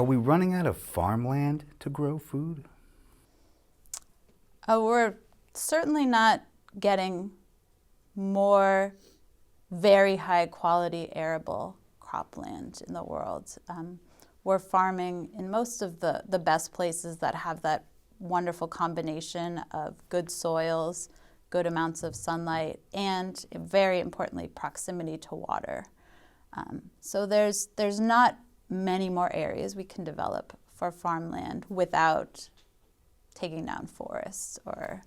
Are we running out of farmland to grow food? We're certainly not getting more very high quality arable cropland in the world. We're farming in most of the best places that have that wonderful combination of good soils, good amounts of sunlight, and very importantly, proximity to water. So there's not many more areas we can develop for farmland without taking down forests or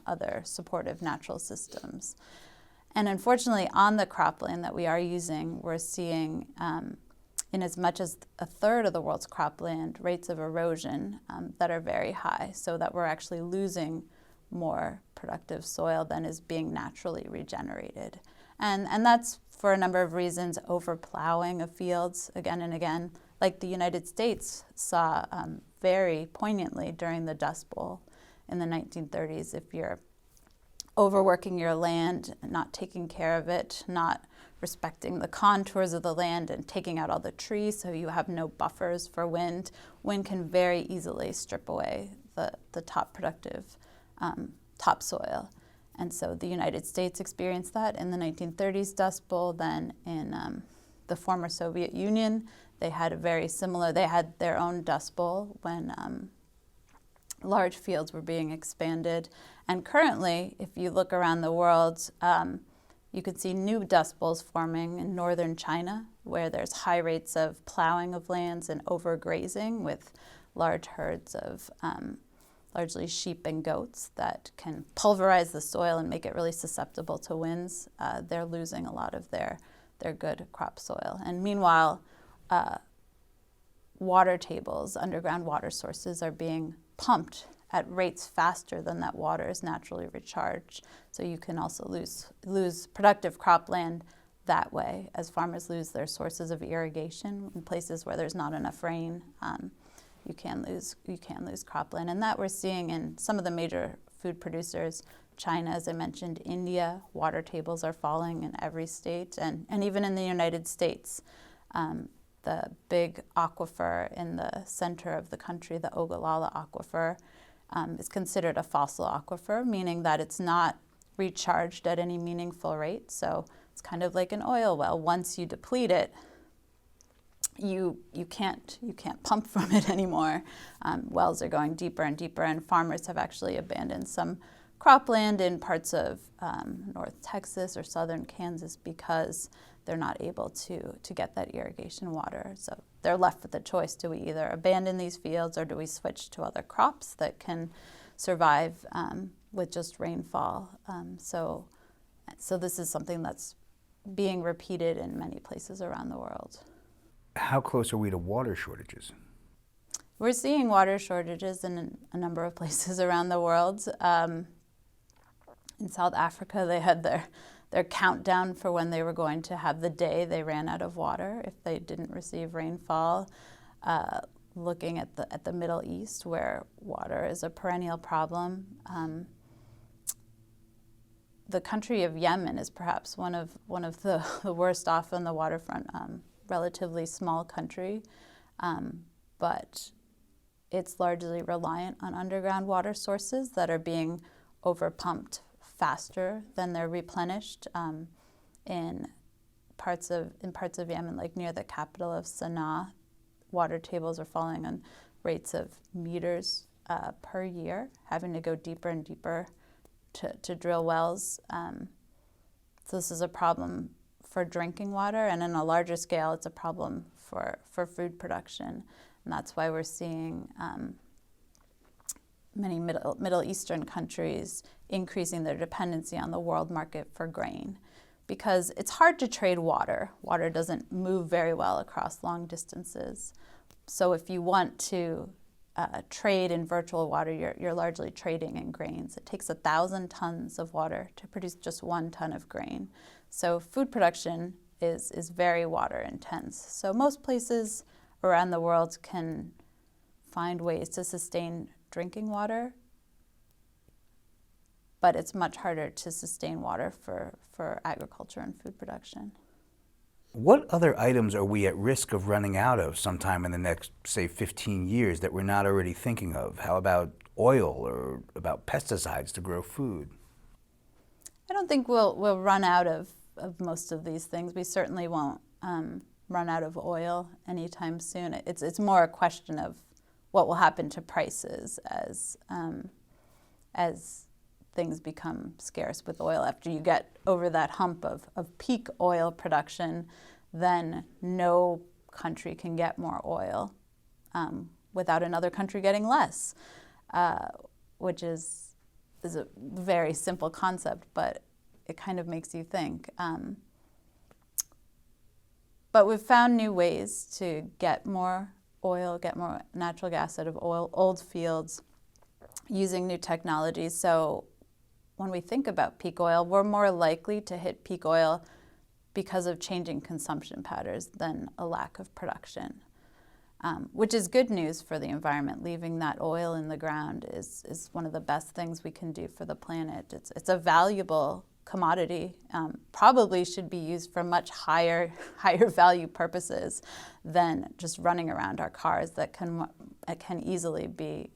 other supportive natural systems. And unfortunately, on the cropland that we are using, we're seeing in as much as a third of the world's cropland rates of erosion that are very high, so that we're actually losing more productive soil than is being naturally regenerated. And that's for a number of reasons: overplowing of fields again and again, like the United States saw very poignantly during the Dust Bowl in the 1930s. If you're overworking your land, not taking care of it, not respecting the contours of the land and taking out all the trees so you have no buffers for wind, wind can very easily strip away the top productive topsoil. And so the United States experienced that in the 1930s Dust Bowl. Then in the former Soviet Union, they had a very similar, they had their own Dust Bowl when large fields were being expanded. And currently, if you look around the world, you can see new Dust Bowls forming in northern China, where there's high rates of plowing of lands and overgrazing with large herds of largely sheep and goats that can pulverize the soil and make it really susceptible to winds. They're losing a lot of their good crop soil. And meanwhile, water tables, underground water sources, are being pumped at rates faster than that water is naturally recharged. So you can also lose productive cropland that way as farmers lose their sources of irrigation in places where there's not enough rain. You can lose cropland, and that we're seeing in some of the major food producers. China, as I mentioned, India, water tables are falling in every state, and even in the United States. The big aquifer in the center of the country, the Ogallala Aquifer, is considered a fossil aquifer, meaning that it's not recharged at any meaningful rate. So it's kind of like an oil well. Once you deplete it, you can't pump from it anymore. Wells are going deeper and deeper, and farmers have actually abandoned some cropland in parts of North Texas or southern Kansas because they're not able to get that irrigation water. So they're left with the choice: do we either abandon these fields or do we switch to other crops that can survive with just rainfall? So this is something that's being repeated in many places around the world. How close are we to water shortages? We're seeing water shortages in a number of places around the world. In South Africa, they had their countdown for when they were going to have the day they ran out of water if they didn't receive rainfall. Looking at the Middle East, where water is a perennial problem. The country of Yemen is perhaps one of the worst off on the waterfront. Relatively small country, but it's largely reliant on underground water sources that are being overpumped faster than they're replenished. In parts of Yemen, like near the capital of Sana'a, water tables are falling on rates of meters per year, having to go deeper and deeper to drill wells. So this is a problem for drinking water, and on a larger scale, it's a problem for food production. And that's why we're seeing many Middle Eastern countries increasing their dependency on the world market for grain, because it's hard to trade water. Water doesn't move very well across long distances. So if you want to trade in virtual water, you're largely trading in grains. It takes 1,000 tons of water to produce just 1 ton of grain. So food production is very water intense. So most places around the world can find ways to sustain drinking water, but it's much harder to sustain water for agriculture and food production. What other items are we at risk of running out of sometime in the next, say, 15 years that we're not already thinking of? How about oil or about pesticides to grow food? I don't think we'll run out of most of these things. We certainly won't run out of oil anytime soon. It's more a question of what will happen to prices as things become scarce with oil. After you get over that hump of peak oil production, then no country can get more oil without another country getting less, which is a very simple concept, but it kind of makes you think. But we've found new ways to get more oil, get more natural gas out of old fields using new technologies. So when we think about peak oil, we're more likely to hit peak oil because of changing consumption patterns than a lack of production, which is good news for the environment. Leaving that oil in the ground is one of the best things we can do for the planet. It's a valuable commodity, probably should be used for much higher value purposes than just running around our cars that can easily be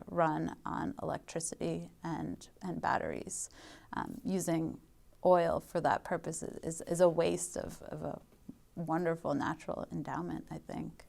run on electricity and batteries. Using oil for that purpose is a waste of a wonderful natural endowment, I think.